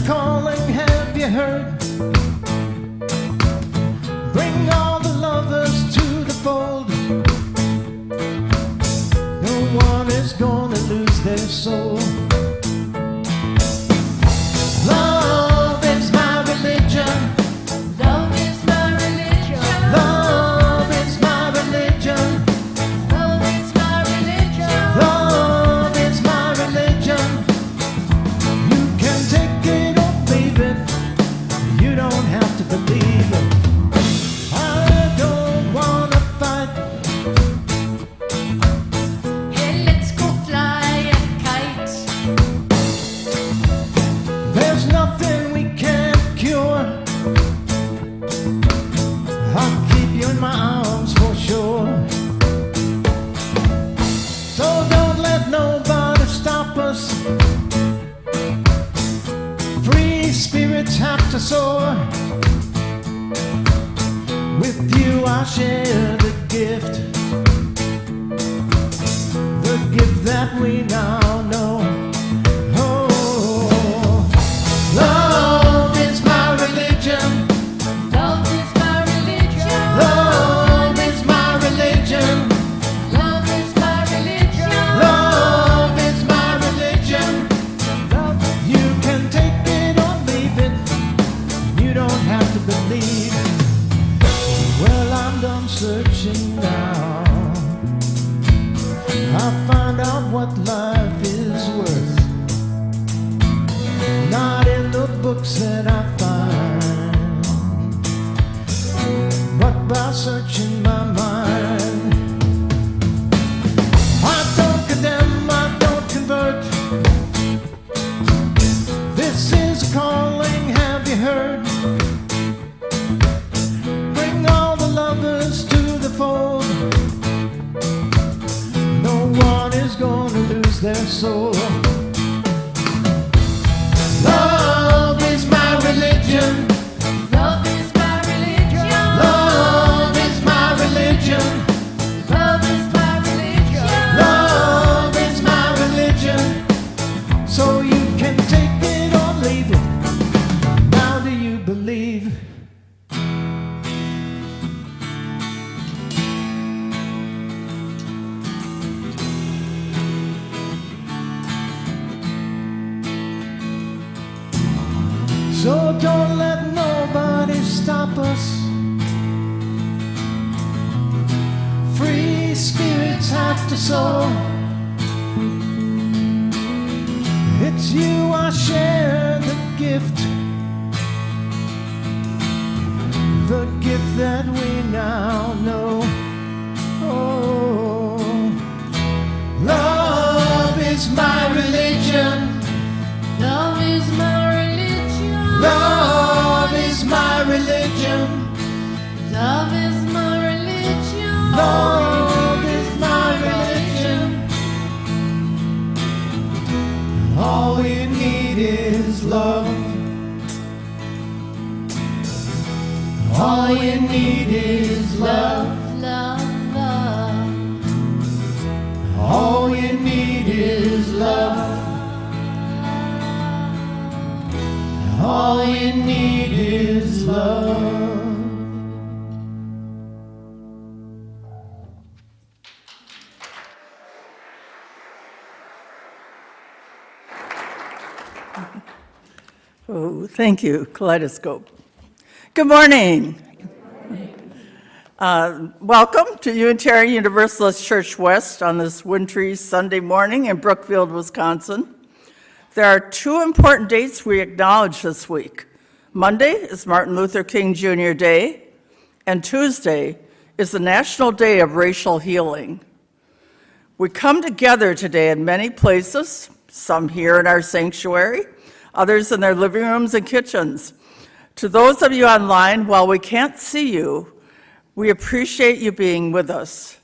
a calling, have you heard? Bring all the lovers to the fold. No one is gonna lose their soul. Love is my religion. Love is my religion. Love is my religion. Love is my religion. Love is my religion. You can take it or leave it. You don't have to believe it. I don't wanna fight. Hey, let's go fly a kite. There's nothing we can't cure. I'll keep you in my arms for sure. So don't let nobody stop us. Free spirits have to soar. With you I share the gift that we now know. Oh, love is my religion. Love is my religion. Love is my religion. Love is my religion. Love is my religion. You can take it or leave it. You don't have to believe. Well, I'm done searching now. I find out what life is worth. Not in the books that I find, but by searching my mind. I don't condemn, I don't convert. This is a calling, have you heard? Bring all the lovers to the fold. No one is gonna lose their soul. Love is my religion. Love is my religion. Love is my religion. Love is my religion. Love is my religion. So you can take it or leave it. Now do you believe? So don't let nobody stop us. Free spirits have to soar. It's you I share the gift that we now know. Oh, love is my religion. Love is my religion. Love is my religion. Love is my religion. Love is my religion. All we need is love. All you need is love. Love, love. All you need is love. All you need is love. Oh, thank you, Kaleidoscope. Good morning. Welcome to Unitarian Universalist Church West on this wintry Sunday morning in Brookfield, Wisconsin. There are two important dates we acknowledge this week. Monday is Martin Luther King Jr. Day, and Tuesday is the National Day of Racial Healing. We come together today in many places, some here in our sanctuary, others in their living rooms and kitchens. To those of you online, while we can't see you, we appreciate you being with us.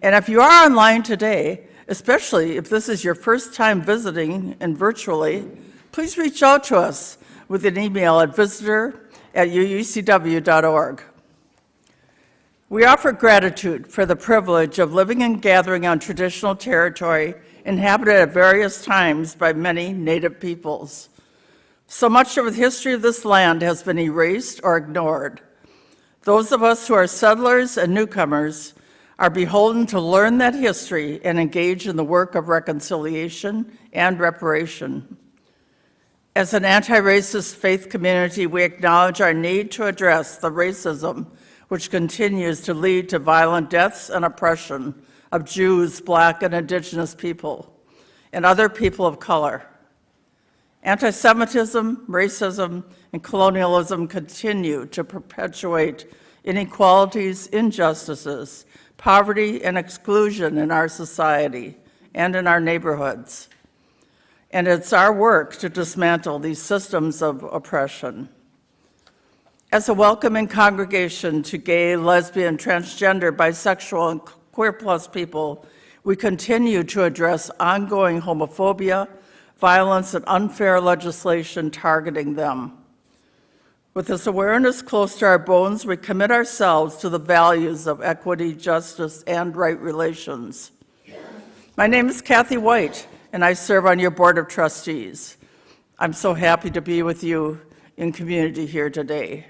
And if you are online today, especially if this is your first time visiting and virtually, please reach out to us with an email at visitor@uucw.org. We offer gratitude for the privilege of living and gathering on traditional territory inhabited at various times by many Native peoples. So much of the history of this land has been erased or ignored. Those of us who are settlers and newcomers are beholden to learn that history and engage in the work of reconciliation and reparation. As an anti-racist faith community, we acknowledge our need to address the racism which continues to lead to violent deaths and oppression of Jews, Black, and Indigenous people, and other people of color. Anti-Semitism, racism, and colonialism continue to perpetuate inequalities, injustices, poverty, and exclusion in our society and in our neighborhoods. And it's our work to dismantle these systems of oppression. As a welcoming congregation to gay, lesbian, transgender, bisexual, and queer plus people, we continue to address ongoing homophobia, violence, and unfair legislation targeting them. With this awareness close to our bones, we commit ourselves to the values of equity, justice, and right relations. My name is Kathy White, and I serve on your board of trustees. I'm so happy to be with you in community here today.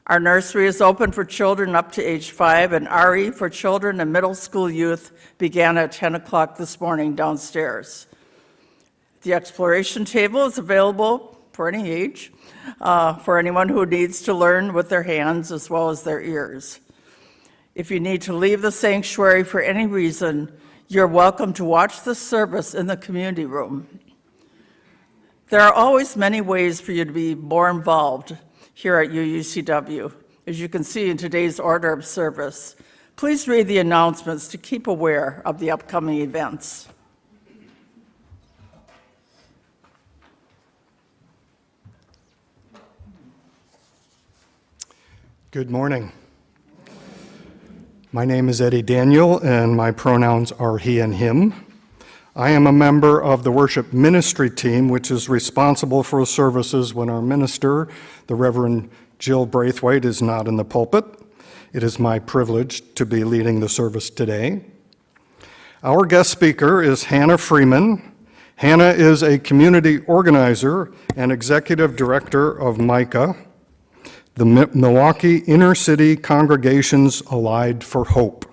Our nursery is open for children up to age 5, and RE for children and middle school youth began at 10 o'clock this morning downstairs. The exploration table is available for any age, for anyone who needs to learn with their hands as well as their ears. If you need to leave the sanctuary for any reason, you're welcome to watch the service in the community room. There are always many ways for you to be more involved here at UUCW. As you can see in today's order of service, please read the announcements to keep aware of the upcoming events. Good morning. My name is Eddie Daniel, and my pronouns are he and him. I am a member of the worship ministry team, which is responsible for services when our minister, the Reverend Jill Braithwaite, is not in the pulpit. It is my privilege to be leading the service today. Our guest speaker is Hannah Freeman. Hannah is a community organizer and executive director of MICA, the Milwaukee Innercity Congregations Allied for Hope.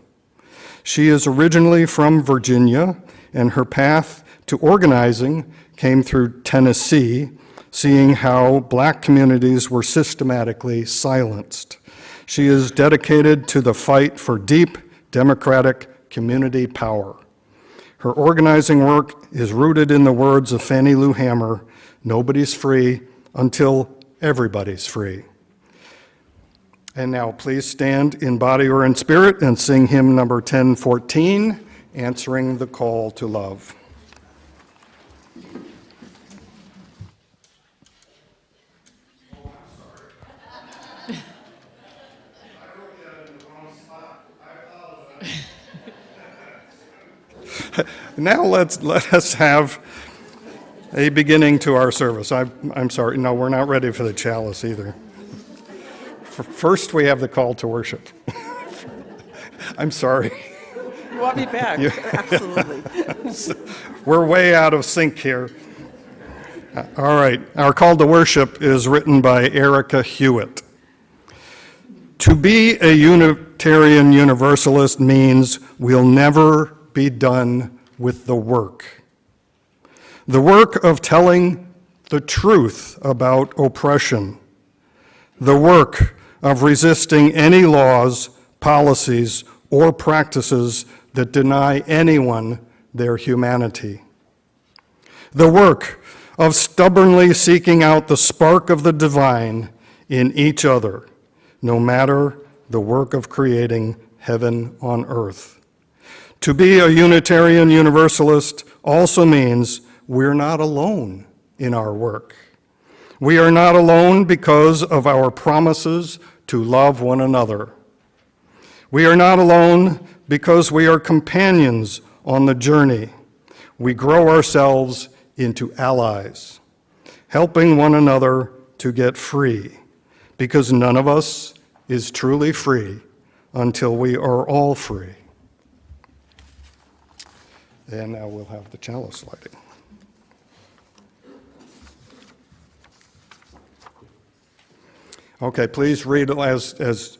She is originally from Virginia, and her path to organizing came through Tennessee, seeing how Black communities were systematically silenced. She is dedicated to the fight for deep democratic community power. Her organizing work is rooted in the words of Fannie Lou Hamer, "Nobody's free until everybody's free." And now please stand in body or in spirit and sing hymn number 1014, Answering the Call to Love. Now let us have a beginning to our service. I'm sorry, no, we're not ready for the chalice either. First, we have the call to worship. I'm sorry. You want me back? Absolutely. We're way out of sync here. All right, our call to worship is written by Erica Hewitt. To be a Unitarian Universalist means we'll never be done with the work. The work of telling the truth about oppression. The work of resisting any laws, policies, or practices that deny anyone their humanity. The work of stubbornly seeking out the spark of the divine in each other, no matter the work of creating heaven on earth. To be a Unitarian Universalist also means we're not alone in our work. We are not alone because of our promises to love one another. We are not alone because we are companions on the journey. We grow ourselves into allies, helping one another to get free, because none of us is truly free until we are all free. And now we'll have the chalice lighting. Okay, please read as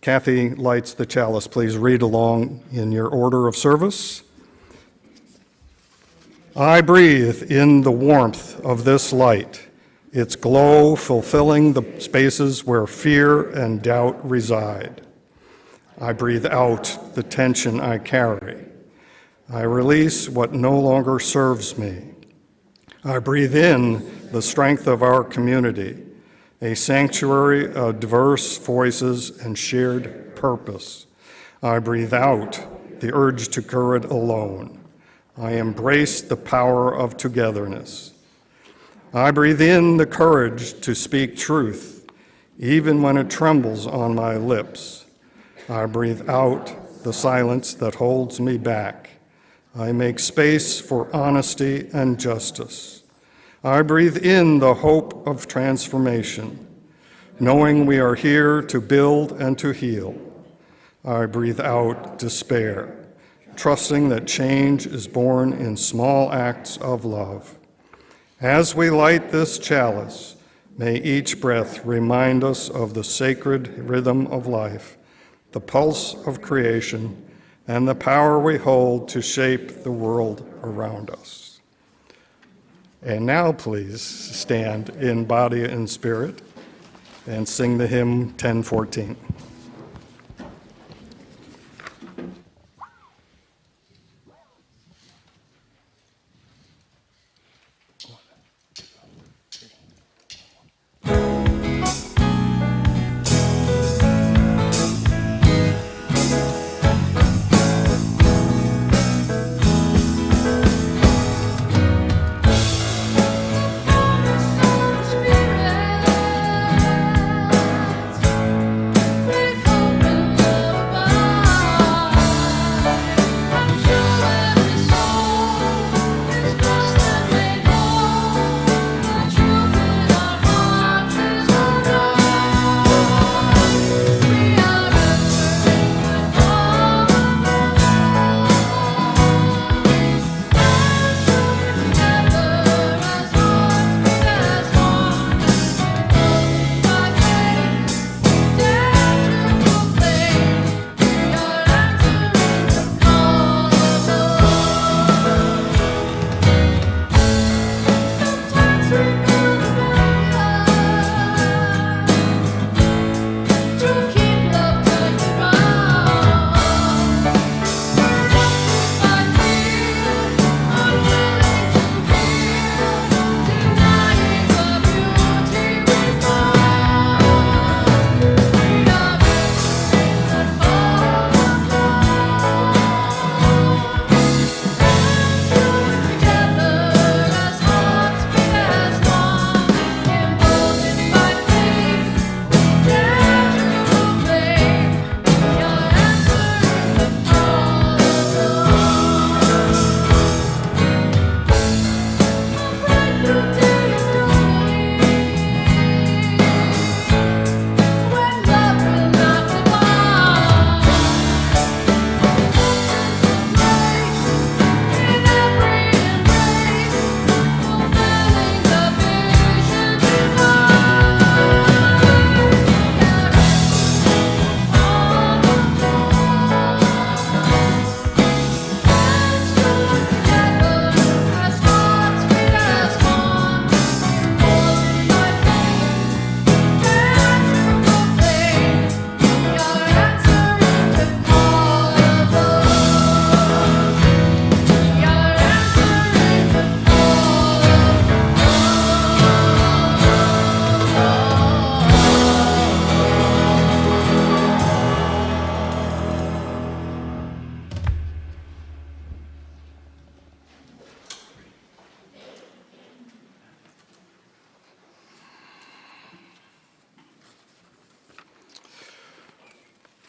Kathy lights the chalice. Please read along in your order of service. I breathe in the warmth of this light, its glow fulfilling the spaces where fear and doubt reside. I breathe out the tension I carry. I release what no longer serves me. I breathe in the strength of our community, a sanctuary of diverse voices and shared purpose. I breathe out the urge to gird alone. I embrace the power of togetherness. I breathe in the courage to speak truth, even when it trembles on my lips. I breathe out the silence that holds me back. I make space for honesty and justice. I breathe in the hope of transformation, knowing we are here to build and to heal. I breathe out despair, trusting that change is born in small acts of love. As we light this chalice, may each breath remind us of the sacred rhythm of life, the pulse of creation, and the power we hold to shape the world around us. And now please stand in body and spirit and sing the hymn 1014.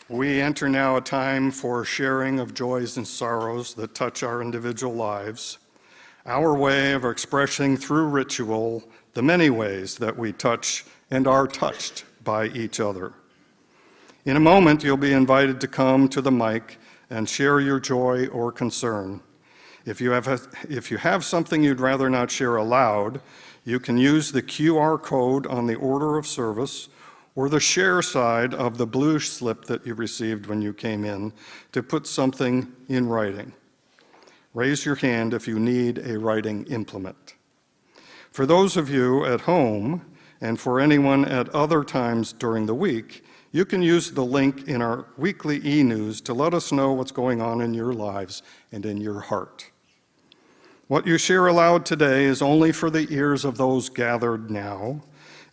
We enter now a time for sharing of joys and sorrows that touch our individual lives, our way of expressing through ritual the many ways that we touch and are touched by each other. In a moment, you'll be invited to come to the mic and share your joy or concern. If you have something you'd rather not share aloud, you can use the QR code on the order of service or the share side of the blue slip that you received when you came in to put something in writing. Raise your hand if you need a writing implement. For those of you at home, and for anyone at other times during the week, you can use the link in our weekly e-news to let us know what's going on in your lives and in your heart. What you share aloud today is only for the ears of those gathered now.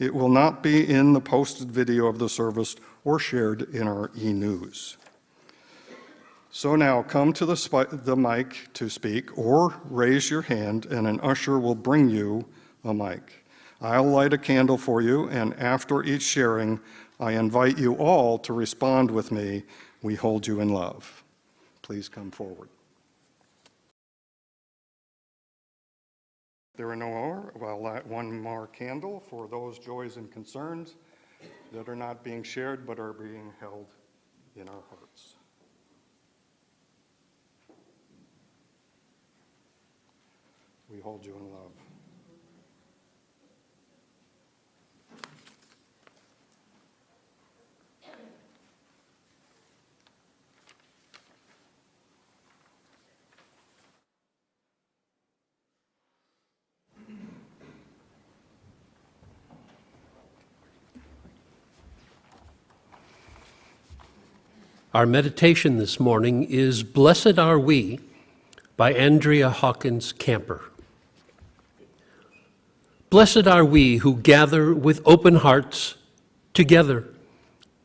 It will not be in the posted video of the service or shared in our e-news. So now come to the mic to speak or raise your hand and an usher will bring you a mic. I'll light a candle for you, and after each sharing, I invite you all to respond with me, "We hold you in love." Please come forward. There are no more. Well, light one more candle for those joys and concerns that are not being shared but are being held in our hearts. We hold you in love. Our meditation this morning is Blessed Are We by Andrea Hawkins Camper. Blessed are we who gather with open hearts together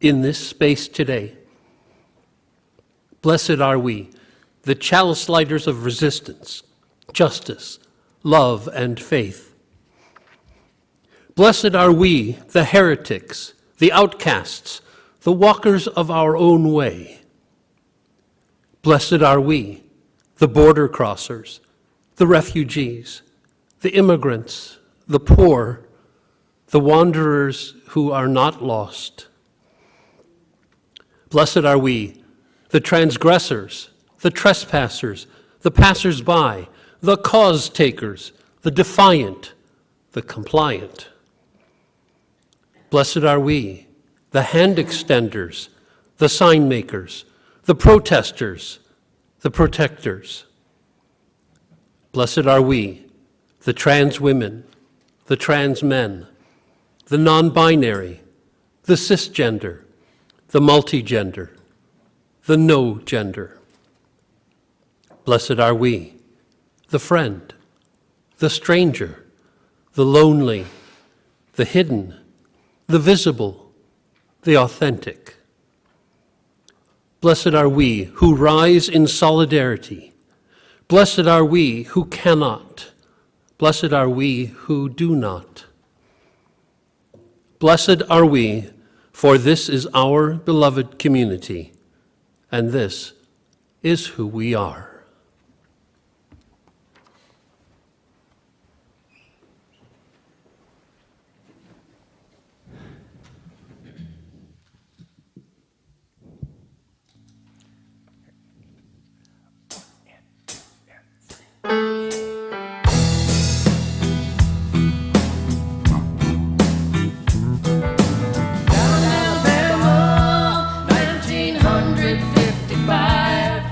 in this space today. Blessed are we, the chalice lighters of resistance, justice, love, and faith. Blessed are we, the heretics, the outcasts, the walkers of our own way. Blessed are we, the border crossers, the refugees, the immigrants, the poor, the wanderers who are not lost. Blessed are we, the transgressors, the trespassers, the passers-by, the cause takers, the defiant, the compliant. Blessed are we, the hand extenders, the sign makers, the protesters, the protectors. Blessed are we, the trans women, the trans men, the non-binary, the cisgender, the multigender, the no gender. Blessed are we, the friend, the stranger, the lonely, the hidden, the visible, the authentic. Blessed are we who rise in solidarity. Blessed are we who cannot. Blessed are we who do not. Blessed are we, for this is our beloved community, and this is who we are. Alabama, 1955.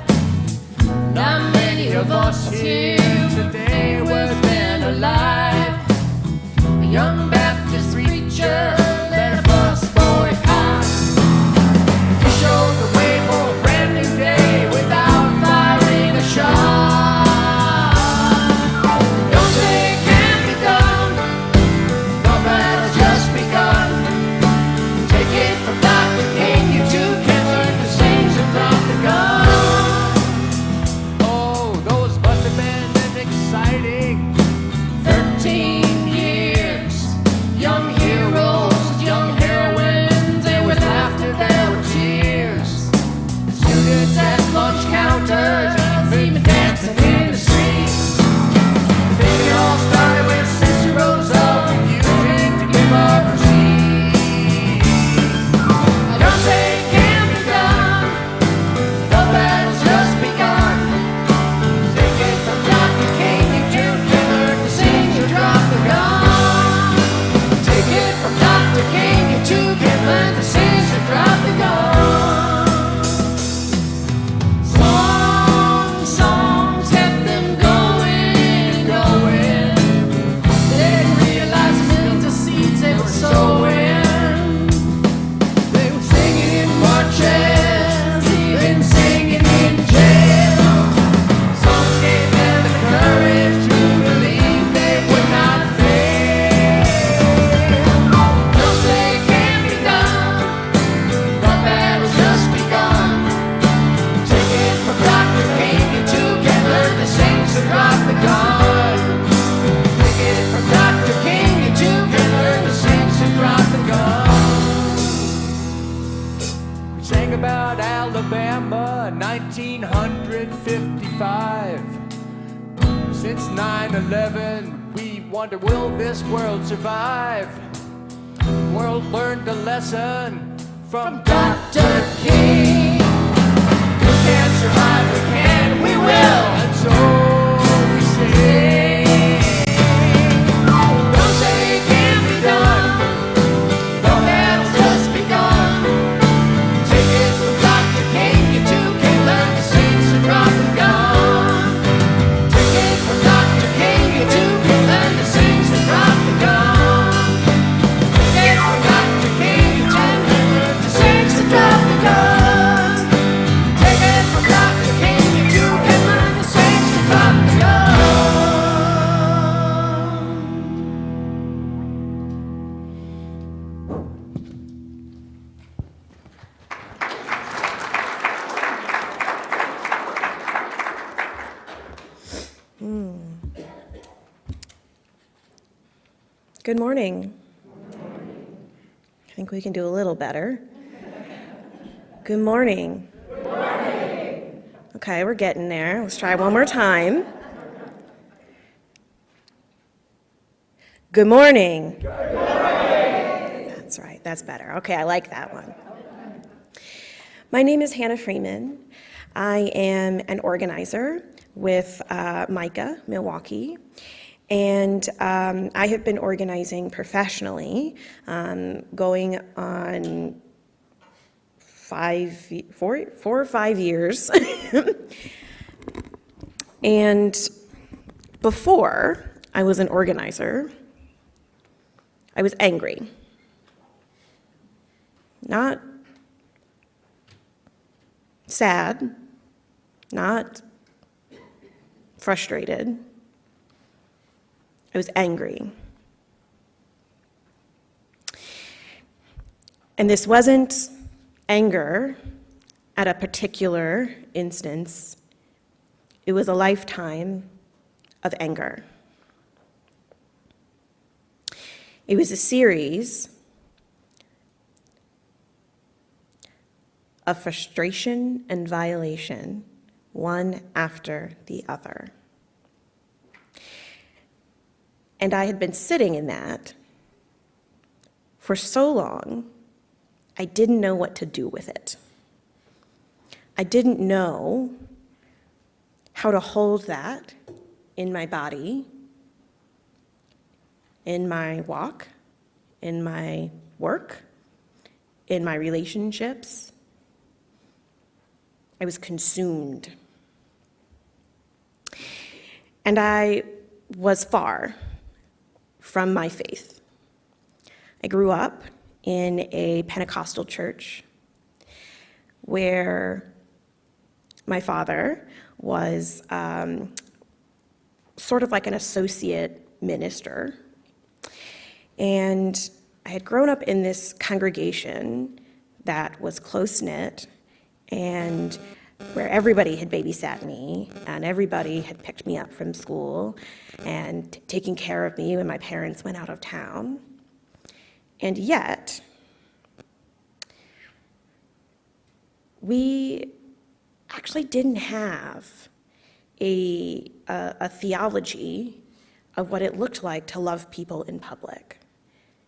Since 9/11, we wonder, will this world survive? The world learned a lesson from Dr. King. We can't survive, we can, we will. And so we say, don't say it can't be done. The battle's just begun. Take it from Dr. King, you too can learn to sing, so drop the gun. Take it from Dr. King, you too can learn to sing, so drop the gun. Take it from Dr. King, you too can learn to sing, so drop the gun. Take it from Dr. King, you too can learn to sing, so drop the gun. Good morning. I think we can do a little better. Good morning. Good morning. Okay, we're getting there. Let's try one more time. Good morning. Good morning. That's right, that's better. Okay, I like that one. My name is Hannah Freeman. I am an organizer with Micah, Milwaukee. And I have been organizing professionally, going on 4 or 5 years. And before I was an organizer, I was angry. Not sad, not frustrated. I was angry. And this wasn't anger at a particular instance. It was a lifetime of anger. It was a series of frustration and violation, one after the other. And I had been sitting in that for so long, I didn't know what to do with it. I didn't know how to hold that in my body, in my walk, in my work, in my relationships. I was consumed. And I was far from my faith. I grew up in a Pentecostal church where my father was sort of like an associate minister. And I had grown up in this congregation that was close-knit and where everybody had babysat me and everybody had picked me up from school and taken care of me when my parents went out of town. And yet, we actually didn't have a theology of what it looked like to love people in public.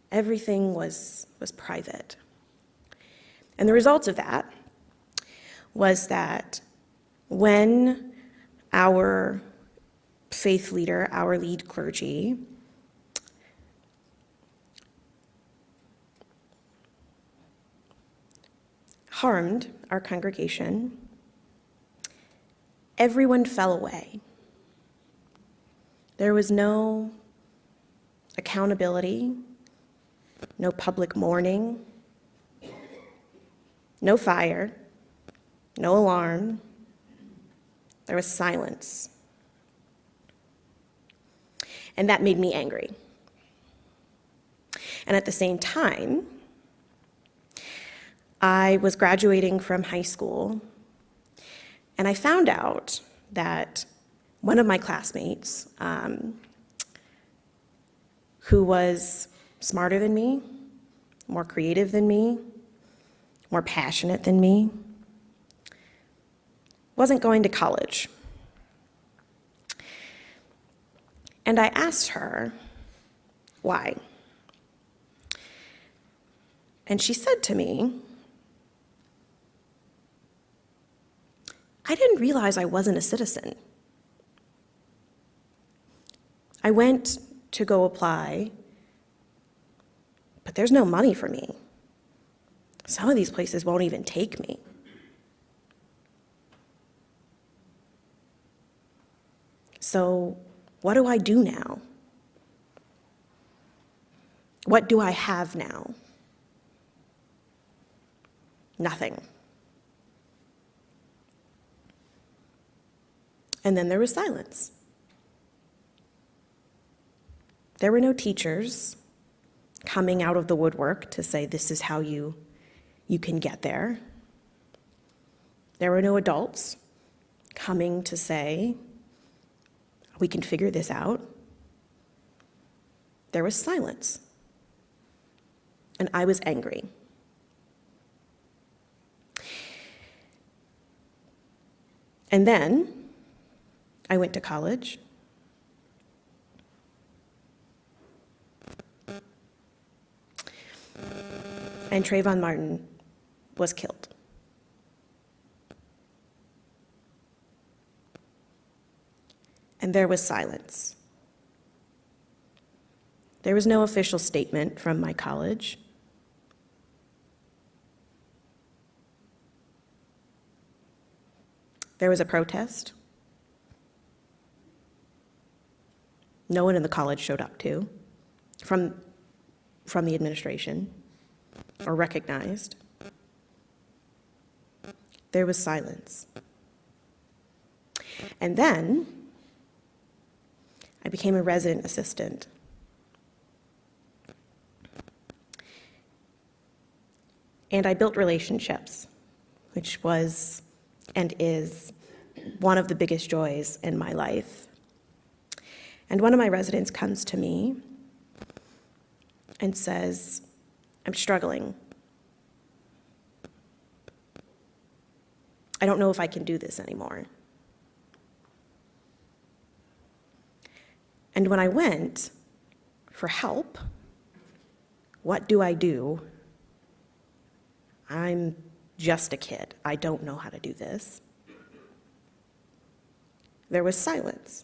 Everything was private. And the result of that was that when our faith leader, our lead clergy, harmed our congregation, everyone fell away. There was no accountability, no public mourning, no fire, no alarm. There was silence. And that made me angry. And at the same time, I was graduating from high school, and I found out that one of my classmates, who was smarter than me, more creative than me, more passionate than me, wasn't going to college. And I asked her, why? And she said to me, I didn't realize I wasn't a citizen. I went to go apply, but there's no money for me. Some of these places won't even take me. So what do I do now? What do I have now? Nothing. And then there was silence. There were no teachers coming out of the woodwork to say, this is how you can get there. There were no adults coming to say, we can figure this out. There was silence. And I was angry. And then I went to college. And Trayvon Martin was killed. And there was silence. There was no official statement from my college. There was a protest. No one in the college showed up to, from the administration, or recognized. There was silence. And then I became a resident assistant. And I built relationships, which was and is one of the biggest joys in my life. And one of my residents comes to me and says, I'm struggling. I don't know if I can do this anymore. And when I went for help, what do I do? I'm just a kid. I don't know how to do this. There was silence.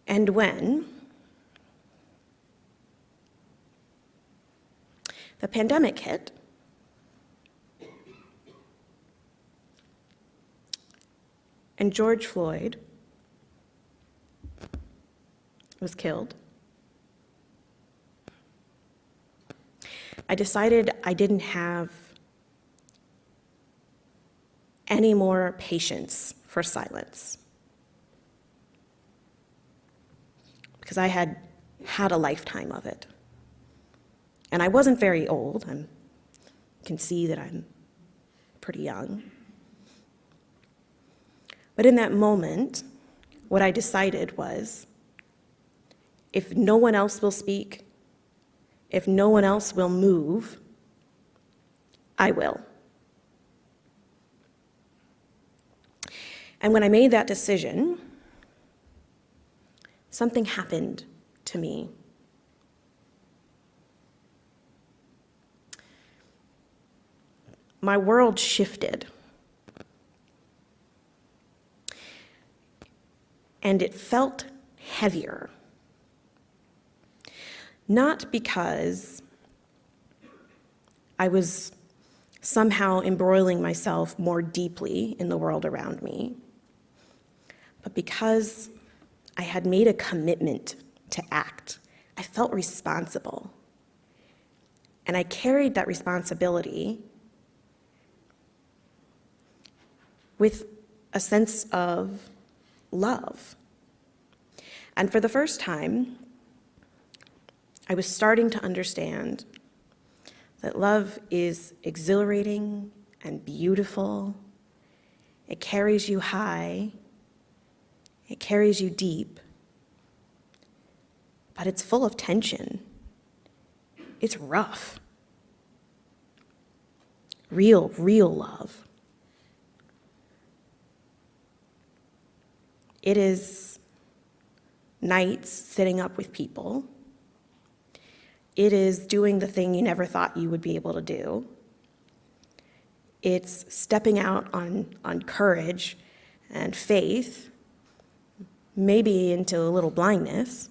And when the pandemic hit, and George Floyd was killed, I decided I didn't have any more patience for silence. Because I had had a lifetime of it. And I wasn't very old. You can see that I'm pretty young. But in that moment, what I decided was, if no one else will speak, if no one else will move, I will. And when I made that decision, something happened to me. My world shifted. And it felt heavier. Not because I was somehow embroiling myself more deeply in the world around me, but because I had made a commitment to act. I felt responsible. And I carried that responsibility with a sense of love. And for the first time, I was starting to understand that love is exhilarating and beautiful. It carries you high. It carries you deep. But it's full of tension. It's rough. real love. It is nights sitting up with people. It is doing the thing you never thought you would be able to do. It's stepping out on courage and faith, maybe into a little blindness,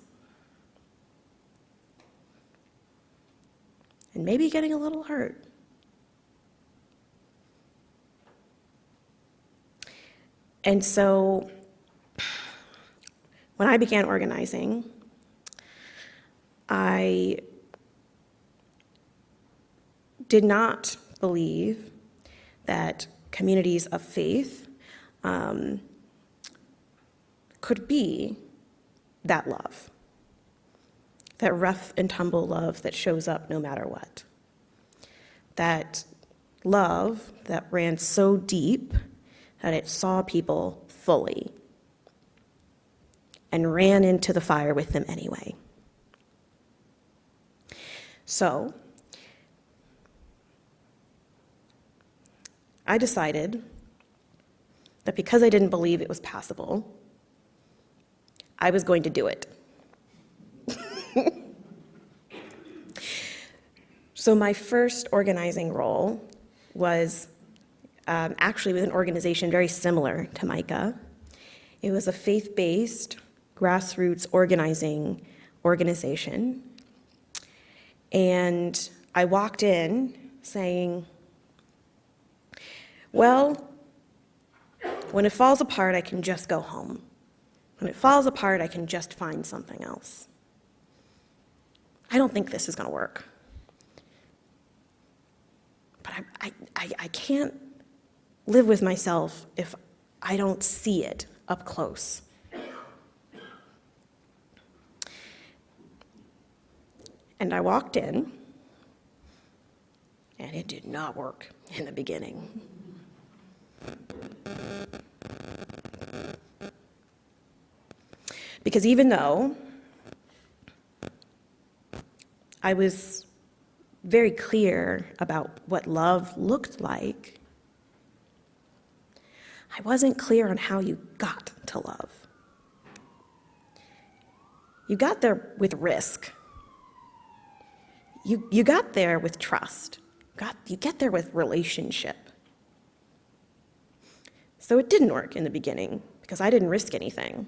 and maybe getting a little hurt. And so when I began organizing, I did not believe that communities of faith could be that love, that rough and tumble love that shows up no matter what, that love that ran so deep that it saw people fully and ran into the fire with them anyway. So I decided that because I didn't believe it was possible, I was going to do it. So my first organizing role was actually with an organization very similar to Micah. It was a faith-based, grassroots organization. And I walked in saying, well, when it falls apart, I can just go home. When it falls apart, I can just find something else. I don't think this is going to work. But I can't live with myself if I don't see it up close. And I walked in, and it did not work in the beginning. Because even though I was very clear about what love looked like, I wasn't clear on how you got to love. You got there with risk. You got there with trust. You get there with relationship. So it didn't work in the beginning because I didn't risk anything.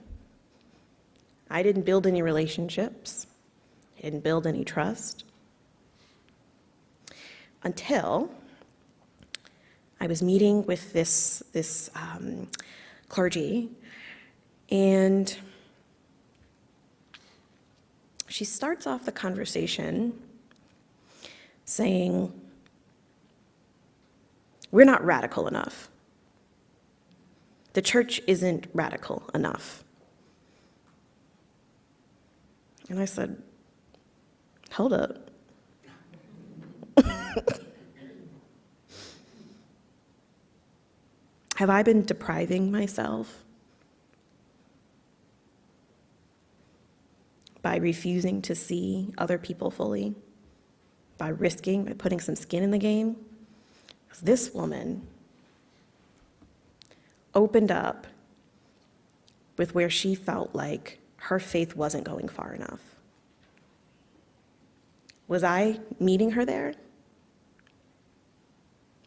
I didn't build any relationships. I didn't build any trust. Until I was meeting with this clergy, and she starts off the conversation saying, we're not radical enough. The church isn't radical enough. And I said, hold up. Have I been depriving myself by refusing to see other people fully, by putting some skin in the game? Because this woman opened up with where she felt like her faith wasn't going far enough. Was I meeting her there?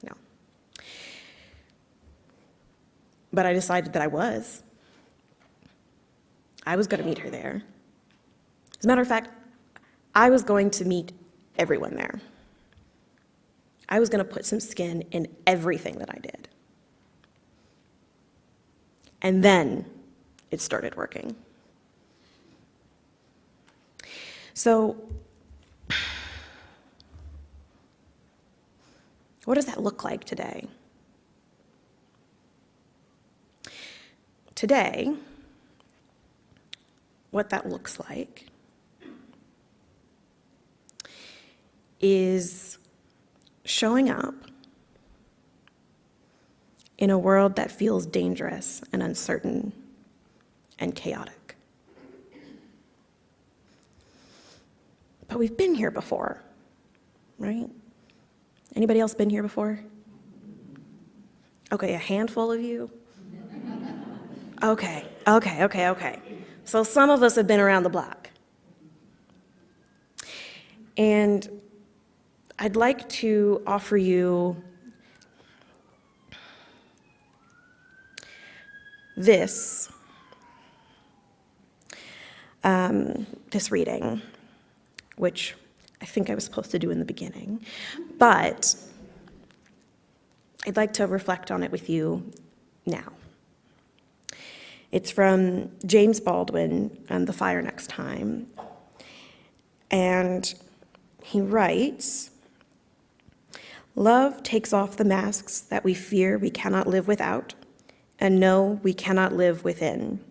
No. But I decided that I was. I was going to meet her there. As a matter of fact, I was going to meet everyone there. I was going to put some skin in everything that I did. And then it started working. So, what does that look like today? Today, what that looks like is showing up in a world that feels dangerous and uncertain and chaotic. But we've been here before, right? Anybody else been here before? Okay, a handful of you? Okay. So some of us have been around the block. And I'd like to offer you this reading, which I think I was supposed to do in the beginning, but I'd like to reflect on it with you now. It's from James Baldwin and The Fire Next Time, and he writes, "Love takes off the masks that we fear we cannot live without, and know we cannot live within."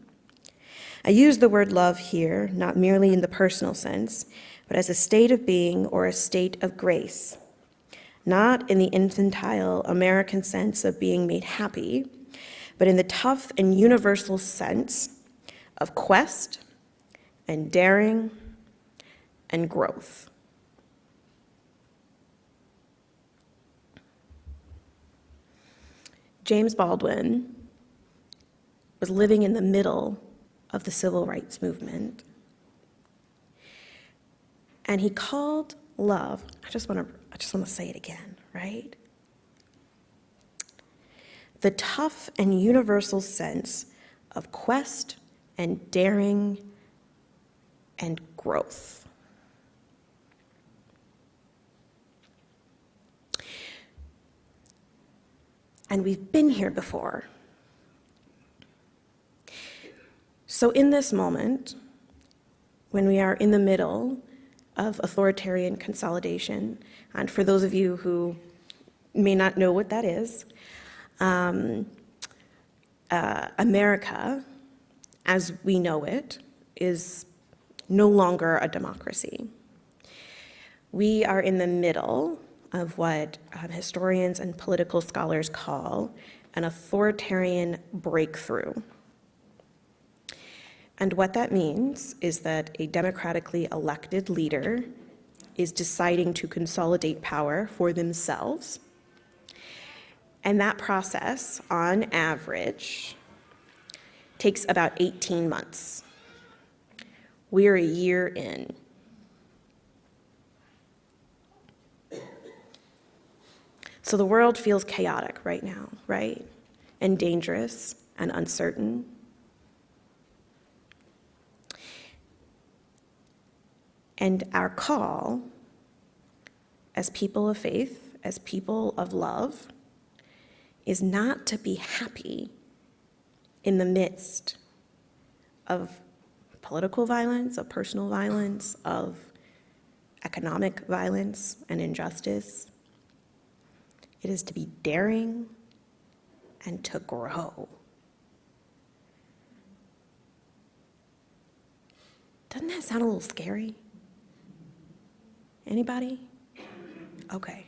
I use the word love here, not merely in the personal sense, but as a state of being or a state of grace, not in the infantile American sense of being made happy, but in the tough and universal sense of quest and daring and growth. James Baldwin was living in the middle of the civil rights movement. And he called love, I just want to say it again, right? The tough and universal sense of quest and daring and growth. And we've been here before. So in this moment, when we are in the middle of authoritarian consolidation, and for those of you who may not know what that is, America, as we know it, is no longer a democracy. We are in the middle of what historians and political scholars call an authoritarian breakthrough. And what that means is that a democratically elected leader is deciding to consolidate power for themselves. And that process, on average, takes about 18 months. We're a year in. So the world feels chaotic right now, right? And dangerous and uncertain. And our call as people of faith, as people of love, is not to be happy in the midst of political violence, of personal violence, of economic violence and injustice. It is to be daring and to grow. Doesn't that sound a little scary? Anybody? Okay.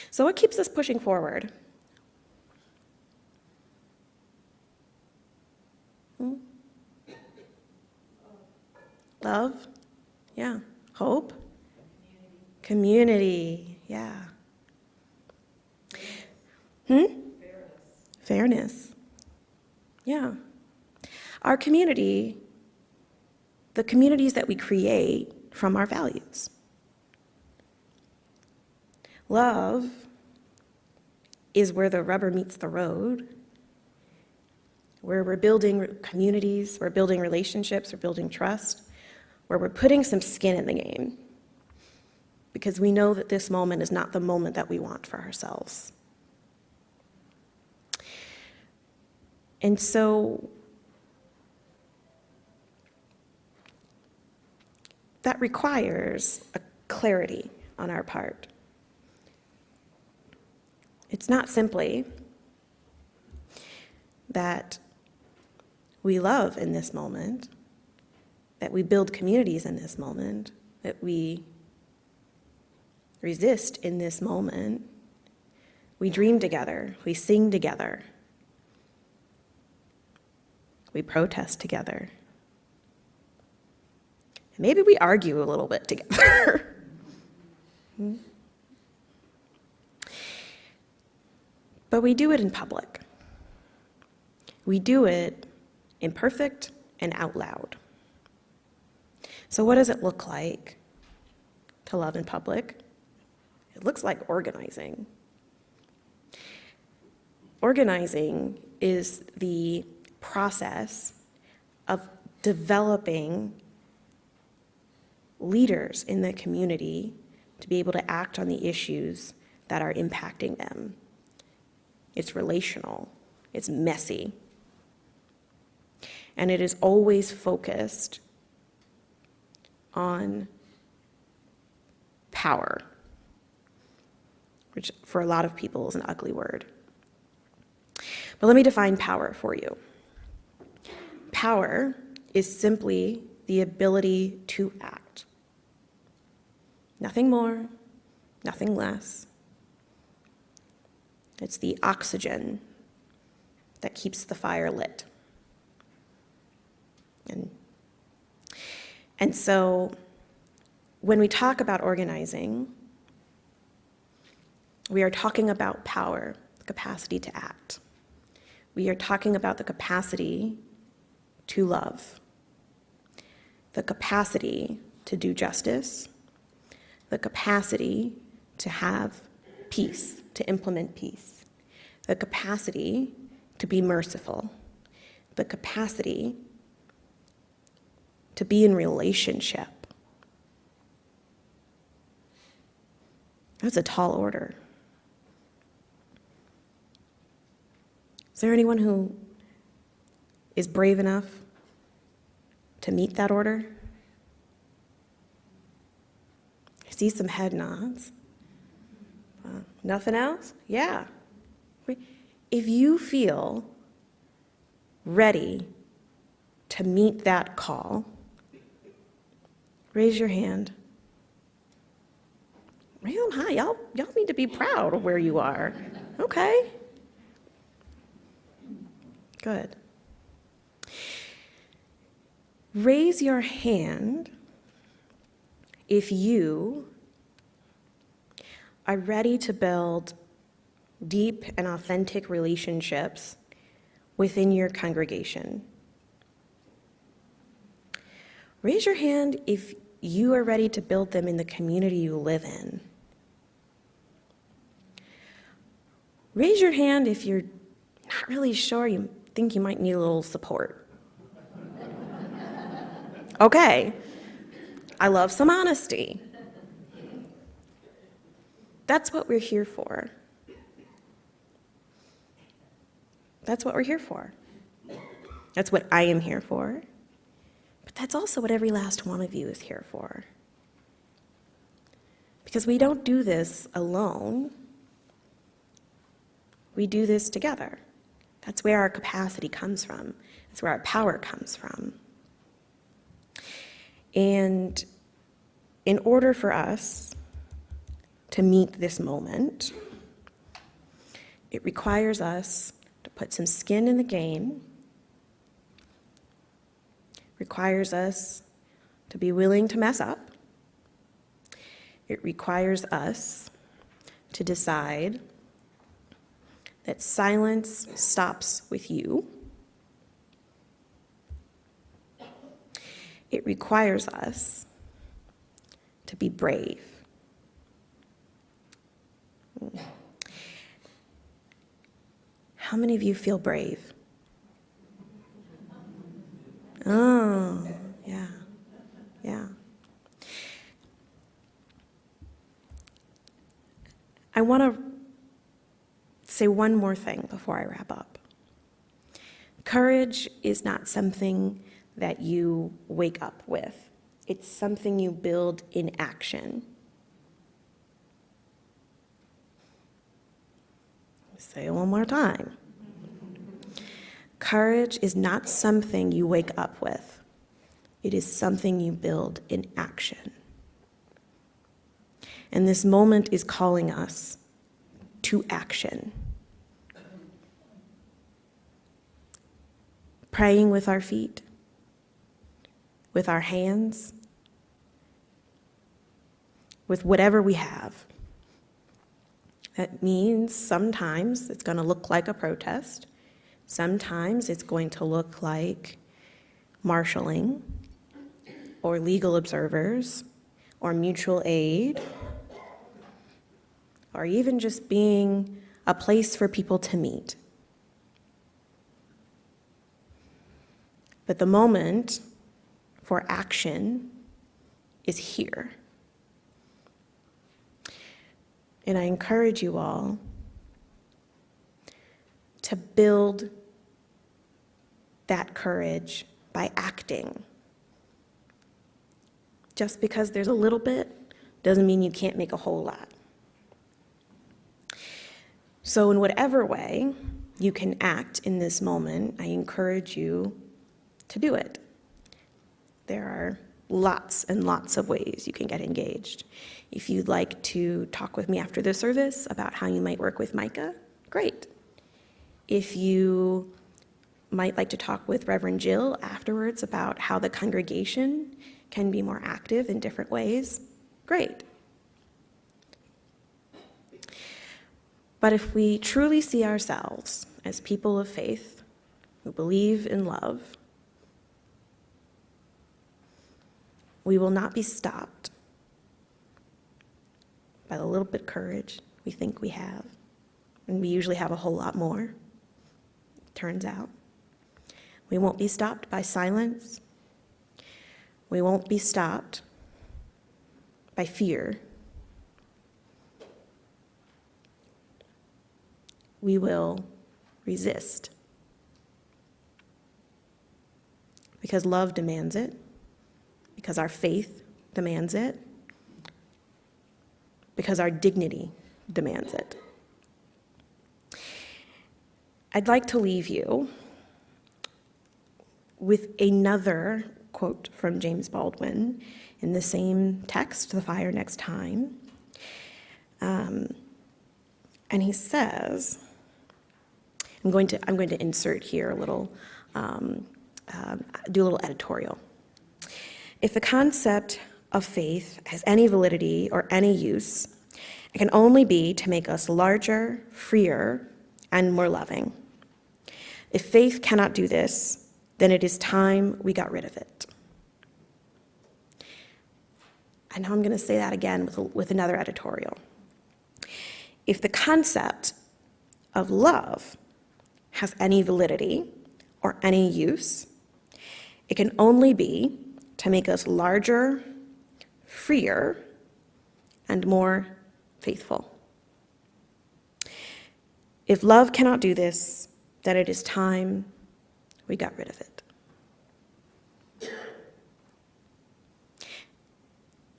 So what keeps us pushing forward? Love? Yeah. Hope? Community. Yeah. Fairness. Yeah. Our community, the communities that we create from our values. Love is where the rubber meets the road, where we're building communities, we're building relationships, we're building trust, where we're putting some skin in the game, because we know that this moment is not the moment that we want for ourselves. And so that requires a clarity on our part. It's not simply that we love in this moment, that we build communities in this moment, that we resist in this moment. We dream together, we sing together, we protest together. Maybe we argue a little bit together. But we do it in public. We do it imperfect and out loud. So what does it look like to love in public? It looks like organizing. Organizing is the process of developing leaders in the community to be able to act on the issues that are impacting them. It's relational, it's messy, and it is always focused on power, which for a lot of people is an ugly word. But let me define power for you. Power is simply the ability to act. Nothing more, nothing less. It's the oxygen that keeps the fire lit. And so when we talk about organizing, we are talking about power, the capacity to act. We are talking about the capacity to love, the capacity to do justice, the capacity to have peace, to implement peace, the capacity to be merciful, the capacity to be in relationship. That's a tall order. Is there anyone who is brave enough to meet that order? I see some head nods. Nothing else? Yeah. If you feel ready to meet that call, raise your hand. Raise them high. Y'all need to be proud of where you are. Okay. Good. Raise your hand if you are ready to build deep and authentic relationships within your congregation. Raise your hand if you are ready to build them in the community you live in. Raise your hand if you're not really sure, you think you might need a little support. Okay, I love some honesty. That's what we're here for. That's what we're here for. That's what I am here for. But that's also what every last one of you is here for. Because we don't do this alone. We do this together. That's where our capacity comes from. That's where our power comes from. And in order for us to meet this moment, it requires us to put some skin in the game, requires us to be willing to mess up. It requires us to decide that silence stops with you. It requires us to be brave. How many of you feel brave? Oh, yeah, yeah. I want to say one more thing before I wrap up. Courage is not something that you wake up with. It's something you build in action. Say it one more time. Courage is not something you wake up with. It is something you build in action. And this moment is calling us to action. Praying with our feet, with our hands, with whatever we have. That means sometimes it's going to look like a protest. Sometimes it's going to look like marshaling or legal observers or mutual aid or even just being a place for people to meet. But the moment for action is here. And I encourage you all to build that courage by acting. Just because there's a little bit doesn't mean you can't make a whole lot. So in whatever way you can act in this moment, I encourage you to do it. There are lots and lots of ways you can get engaged. If you'd like to talk with me after the service about how you might work with Micah, great. If you might like to talk with Reverend Jill afterwards about how the congregation can be more active in different ways, great. But if we truly see ourselves as people of faith who believe in love, we will not be stopped by the little bit of courage we think we have, and we usually have a whole lot more, turns out. We won't be stopped by silence. We won't be stopped by fear. We will resist because love demands it, because our faith demands it, because our dignity demands it. I'd like to leave you with another quote from James Baldwin in the same text, The Fire Next Time. And he says, I'm going to insert here a little, do a little editorial. If the concept of faith has any validity or any use, it can only be to make us larger, freer, and more loving. If faith cannot do this, then it is time we got rid of it. And now I'm going to say that again with another editorial. If the concept of love has any validity or any use, it can only be to make us larger, freer, and more faithful. If love cannot do this, then it is time we got rid of it.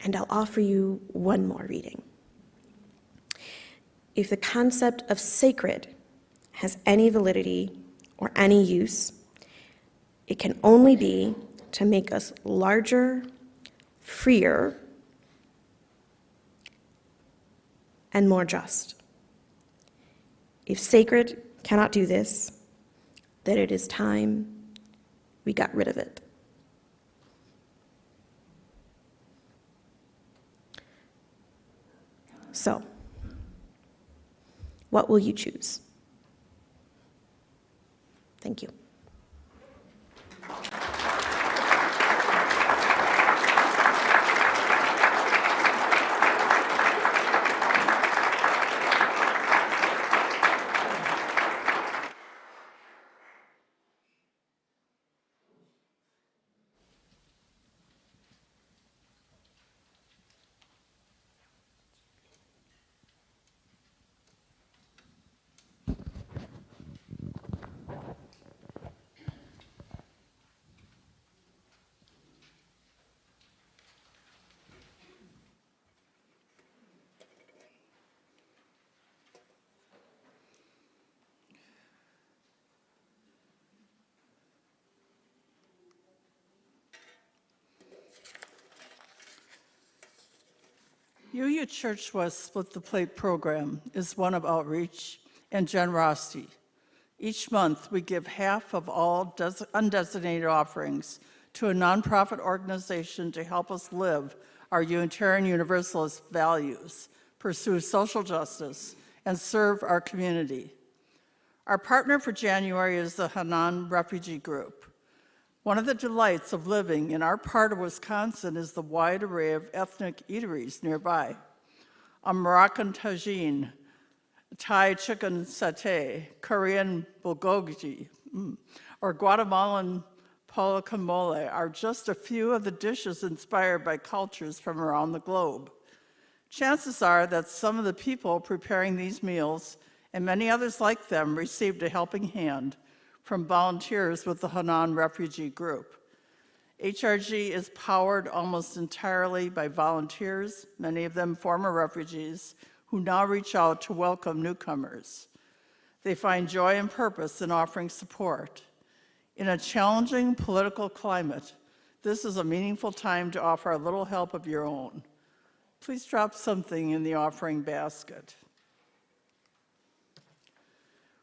And I'll offer you one more reading. If the concept of sacred has any validity or any use, it can only be to make us larger, freer, and more just. If sacred cannot do this, then it is time we got rid of it. So, what will you choose? Thank you. UU Church West Split the Plate program is one of outreach and generosity. Each month, we give half of all undesignated offerings to a nonprofit organization to help us live our Unitarian Universalist values, pursue social justice, and serve our community. Our partner for January is the Hanan Refugee Group. One of the delights of living in our part of Wisconsin is the wide array of ethnic eateries nearby. A Moroccan tagine, Thai chicken satay, Korean bulgogi, or Guatemalan guacamole are just a few of the dishes inspired by cultures from around the globe. Chances are that some of the people preparing these meals and many others like them received a helping hand from volunteers with the Hanan Refugee Group. HRG is powered almost entirely by volunteers, many of them former refugees, who now reach out to welcome newcomers. They find joy and purpose in offering support. In a challenging political climate, this is a meaningful time to offer a little help of your own. Please drop something in the offering basket.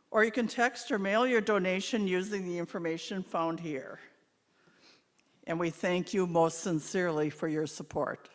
Or you can text or mail your donation using the information found here. And we thank you most sincerely for your support.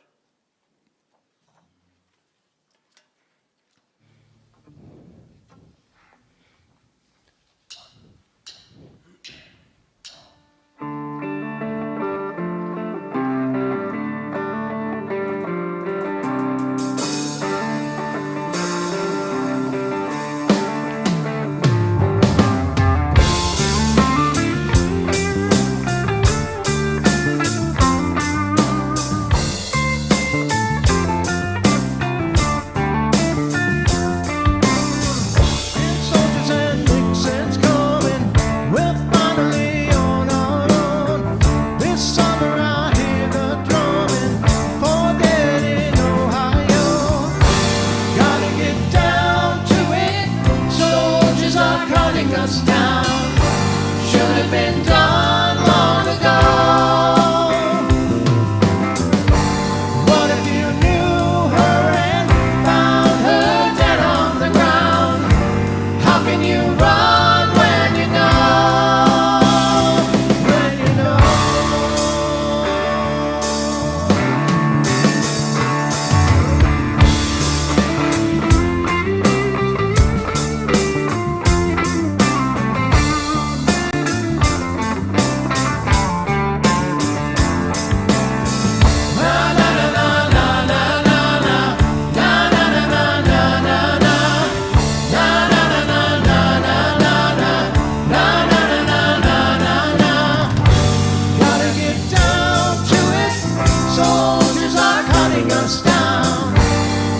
Soldiers and Nixon's coming, we're finally on our own. This summer I hear the drumming, forgetting Ohio. Gotta get down to it, soldiers are cutting us down. Should have been done long ago. What if you knew her and found her dead on the ground? How can you run when you know? When you know? Gotta get down to it, soldiers are cutting us down.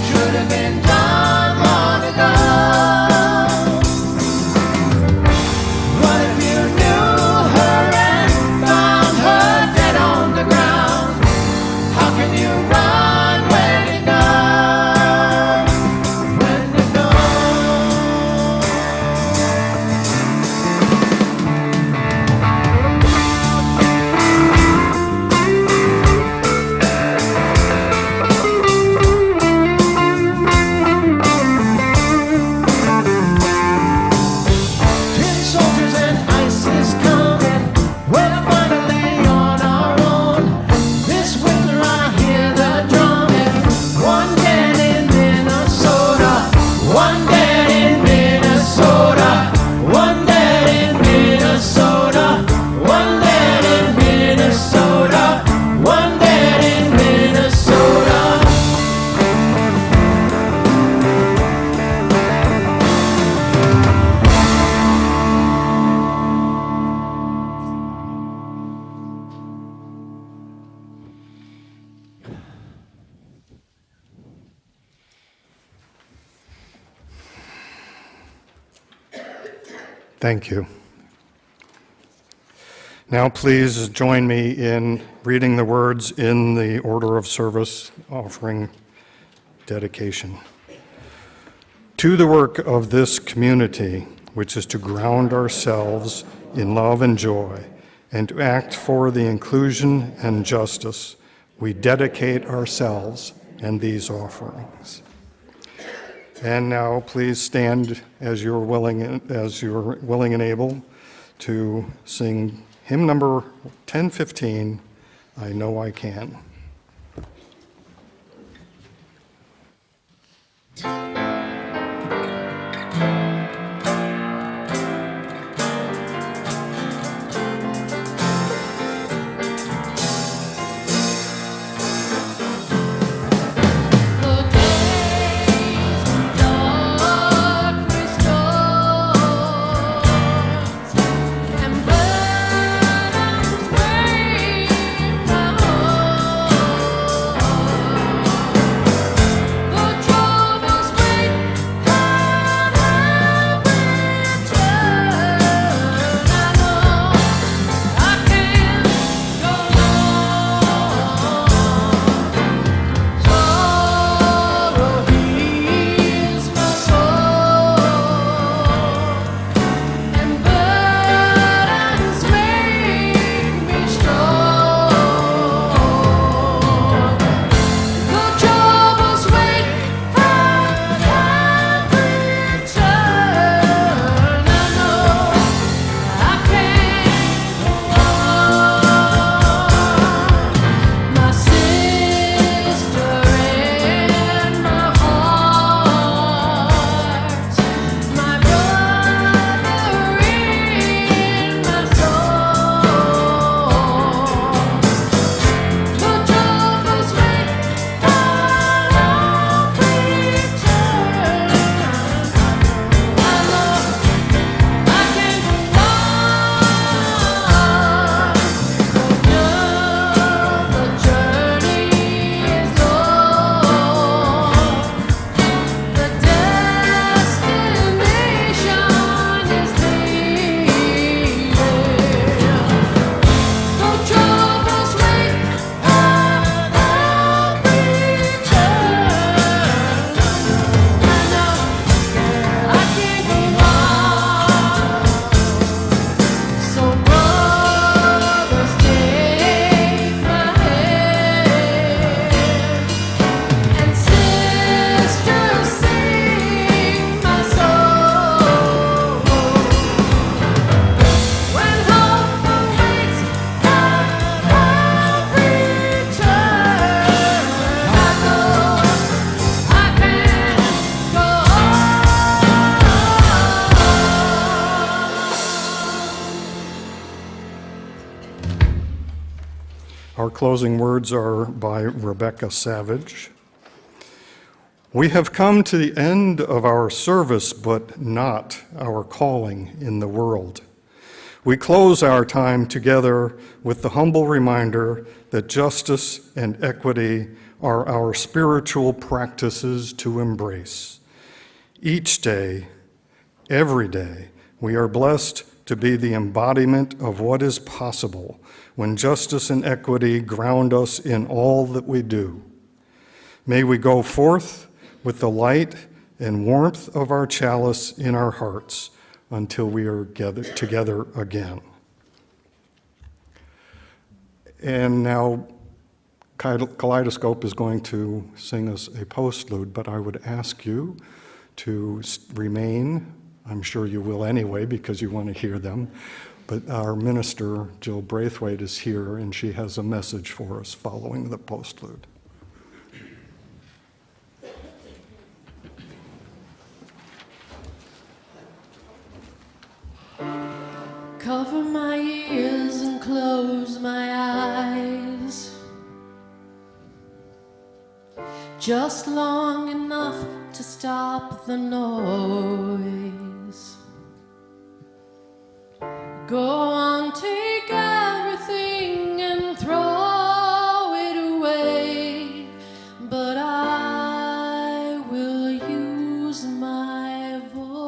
Should have been done long ago. What if you knew her and found her dead on the ground? How can you run when you know? When you know? Tin soldiers and ISIS coming, we're finally on our own. This winter I hear the drumming, one dead in Minnesota, one dead in Minnesota, one dead in Minnesota, one dead in Minnesota, one dead in Minnesota. Thank you. Now please join me in reading the words in the order of service offering dedication. To the work of this community, which is to ground ourselves in love and joy and to act for the inclusion and justice, we dedicate ourselves and these offerings. And now please stand as you're willing and able to sing hymn number 1015, I Know I Can. closing words are by Rebecca Savage. We have come to the end of our service, but not our calling in the world. We close our time together with the humble reminder that justice and equity are our spiritual practices to embrace. Each day, every day, we are blessed to be the embodiment of what is possible when justice and equity ground us in all that we do. May we go forth with the light and warmth of our chalice in our hearts until we are gathered together again. And now Kaleidoscope is going to sing us a postlude, but I would ask you to remain. I'm sure you will anyway because you want to hear them. But our minister, Jill Braithwaite, is here, and she has a message for us following the postlude. Cover my ears and close my eyes, just long enough to stop the noise. Go on, take everything and throw it away, but I will use my voice.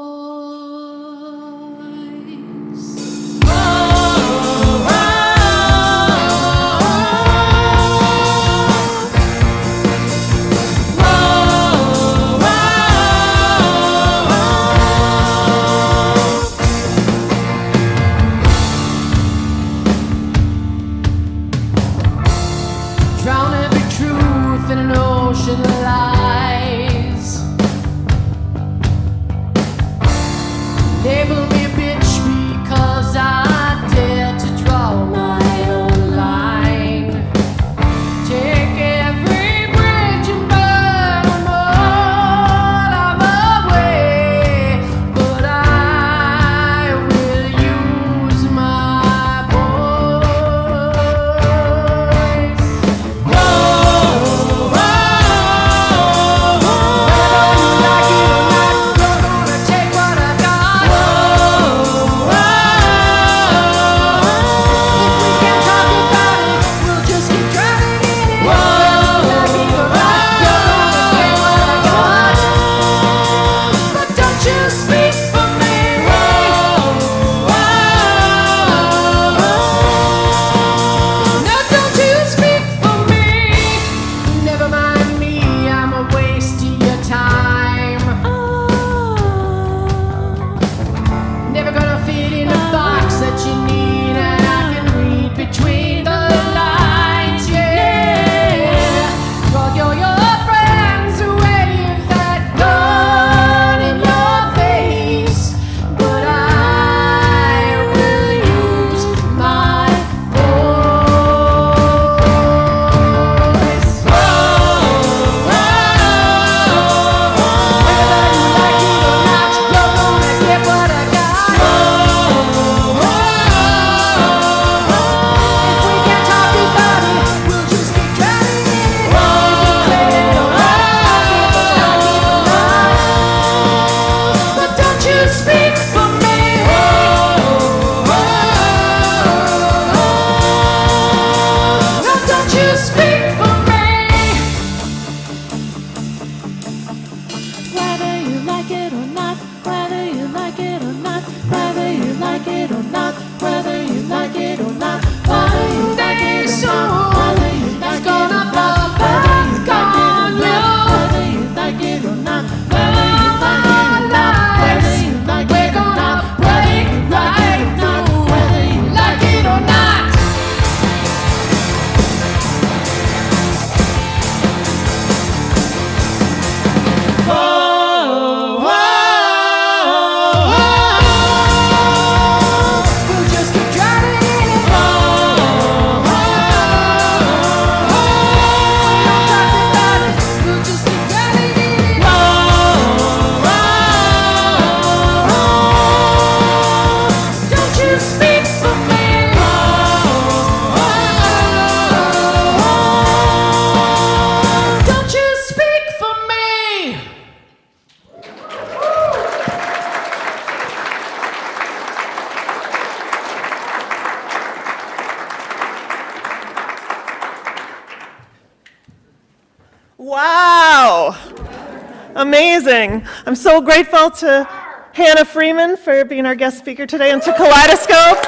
Amazing. I'm so grateful to Hannah Freeman for being our guest speaker today, and to Kaleidoscope.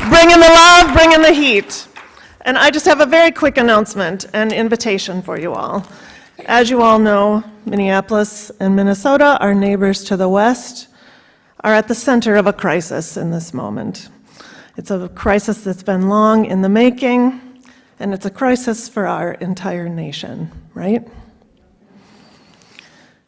Bringing the love, bringing the heat. And I just have a very quick announcement and invitation for you all. As you all know, Minneapolis and Minnesota, our neighbors to the west, are at the center of a crisis in this moment. It's a crisis that's been long in the making, and it's a crisis for our entire nation, right?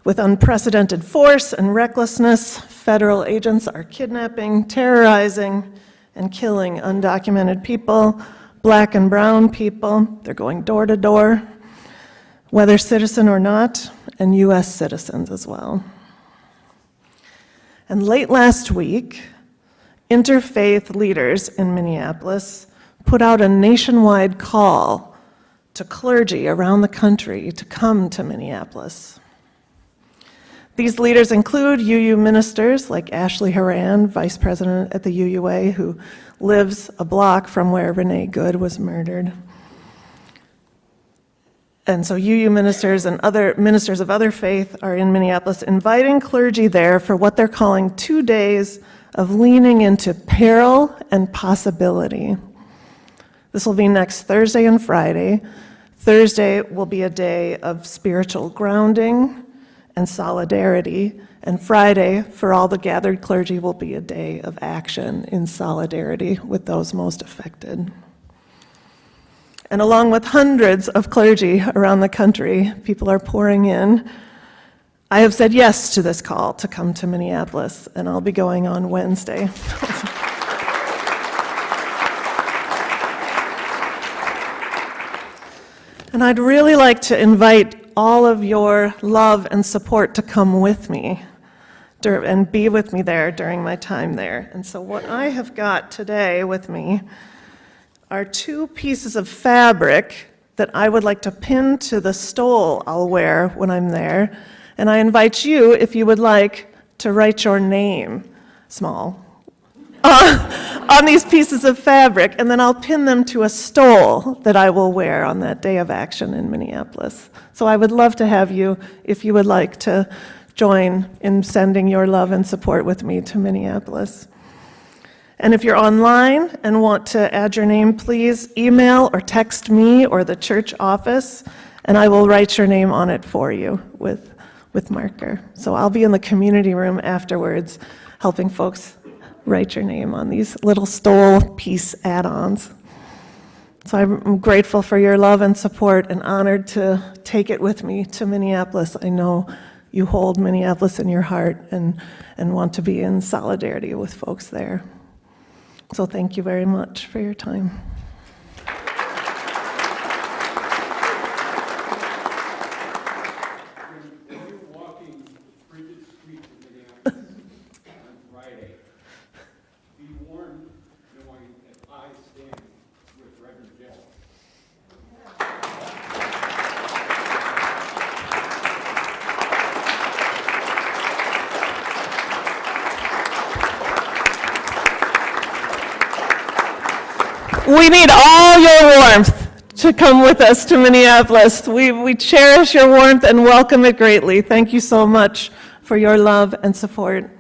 With unprecedented force and recklessness, federal agents are kidnapping, terrorizing, and killing undocumented people, black and brown people. They're going door to door, whether citizen or not, and U.S. citizens as well. And late last week, interfaith leaders in Minneapolis put out a nationwide call to clergy around the country to come to Minneapolis. These leaders include UU ministers like Ashley Horan, vice president at the UUA, who lives a block from where Renee Good was murdered. And so UU ministers and other ministers of other faith are in Minneapolis, inviting clergy there for what they're calling 2 days of leaning into peril and possibility. This will be next Thursday and Friday. Thursday will be a day of spiritual grounding and solidarity, and Friday, for all the gathered clergy, will be a day of action in solidarity with those most affected. And along with hundreds of clergy around the country, people are pouring in. I have said yes to this call to come to Minneapolis, and I'll be going on Wednesday. And I'd really like to invite all of your love and support to come with me and be with me there during my time there. And so what I have got today with me are 2 pieces of fabric that I would like to pin to the stole I'll wear when I'm there. And I invite you, if you would like, to write your name, small, on these pieces of fabric, and then I'll pin them to a stole that I will wear on that day of action in Minneapolis. So I would love to have you, if you would like to join in sending your love and support with me to Minneapolis. And if you're online and want to add your name, please email or text me or the church office, and I will write your name on it for you with marker. So I'll be in the community room afterwards helping folks write your name on these little stole piece add-ons. So I'm grateful for your love and support and honored to take it with me to Minneapolis. I know you hold Minneapolis in your heart and want to be in solidarity with folks there. So thank you very much for your time. We need all your warmth to come with us to Minneapolis. We cherish your warmth and welcome it greatly. Thank you so much for your love and support.